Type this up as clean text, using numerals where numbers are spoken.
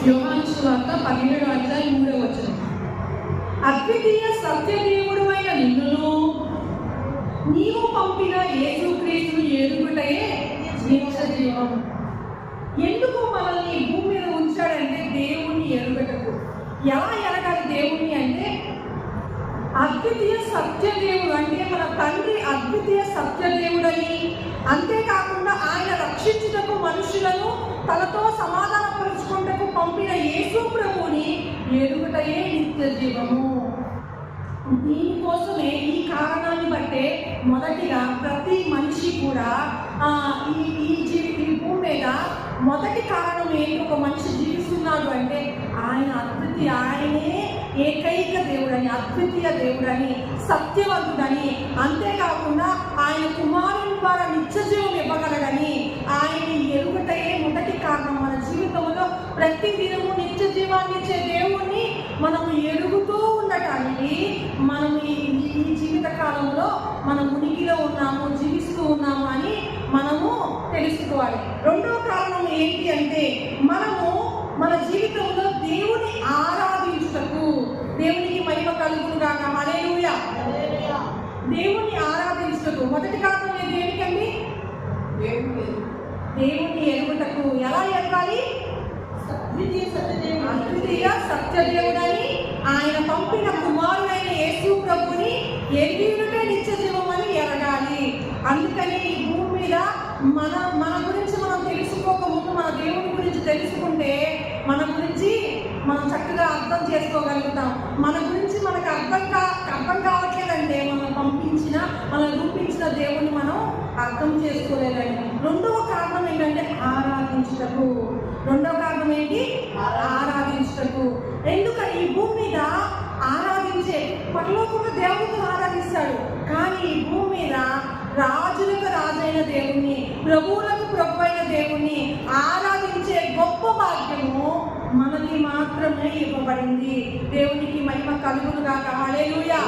యోహాను సువార్త 17:3. అద్వితీయ సత్యదేవుడు అయిన నిన్నును నీవు పంపిన యేసుక్రీస్తును ఎరుగుటయే నిత్య జీవం. ఎందుకు మనల్ని భూమి మీద ఉంచాడంటే దేవుణ్ణి ఎరుగటకు. ఎలా ఎరగాలి దేవుణ్ణి అంటే అద్వితీయ సత్యదేవుడు అంటే మన తండ్రి అద్వితీయ సత్యదేవుడని, అంతేకాకుండా ఆయన రక్షించుటకు మనుషులను తనతో సమాధానపరుచుకుంటకు పంపిన యేసు ప్రభువుని ఎరుగుటయే నిత్య జీవము. దీనికోసమే ఈ కారణాన్ని బట్టే మొదటిగా ప్రతి మనిషి కూడా ఈ భూమి మీద మొదటి కారణం ఏంటి, ఒక మనిషి జీవిస్తున్నాడు అంటే ఆయనే ఏకైక దేవుడని, అద్వితీయ దేవుడని, సత్యవంతుడని, అంతేకాకుండా ఆయన కుమారుని ద్వారా నిత్య జీవం ఇవ్వగలడని ఆయన్ని ఎరుగుటయే మొదటి కారణం. మన జీవితంలో ప్రతి దినము నిత్య జీవాన్ని ఇచ్చే దేవుణ్ణి మనము ఎరుగుతూ ఉండటానికి మనం ఈ జీవిత కాలంలో మనం ఉనికిలో ఉన్నాము, జీవిస్తూ ఉన్నాము అని మనము తెలుసుకోవాలి. రెండవ కారణం ఏంటి అంటే మనము మన జీవితంలో దేవుని ఆరాధించుటకు, దేవునికి మహిమ కలుగును గాక, హల్లెలూయా. దేవుని ఆరాధించుటకు మొదటి కారణం ఏంటండి? దేవుని ఎరుగుటకు. ఎలా ఎరగాలి? అద్వితీయ సత్యదేవుడని, ఆయన పంపిన కుమారుడైన యేసు ప్రభుని ఎరిగినటే నిత్య జీవం అని ఎరగాలి. అందుకని ఈ భూమి మీద మన గురించి మనం తెలుసుకోకముందు మన దేవుని గురించి తెలుసుకుంటే మన గురించి మనం చక్కగా అర్థం చేసుకోగలుగుతాం. మన గురించి మనకు అర్థం కావట్లేదంటే మనం రూపించిన దేవుణ్ణి మనం అర్థం చేసుకోలేదండి. రెండవ కారణం ఏంటంటే ఆరాధించుటకు. రెండవ కారణం ఏంటి? ఆరాధించుటకు. ఎందుకని ఈ భూమి మీద ఆరాధించే పరలోకంలో దేవుడిని ఆరాధిస్తాడు, కానీ ఈ భూమి మీద రాజులకు రాజైన దేవుణ్ణి, ప్రభువులకు ప్రభు అయిన దేవుణ్ణి ఆరాధించే గొప్ప భాగ్యము మనకి మాత్రమే ఇవ్వబడింది. దేవునికి మహిమ కలుగును గాక, హల్లెలూయా.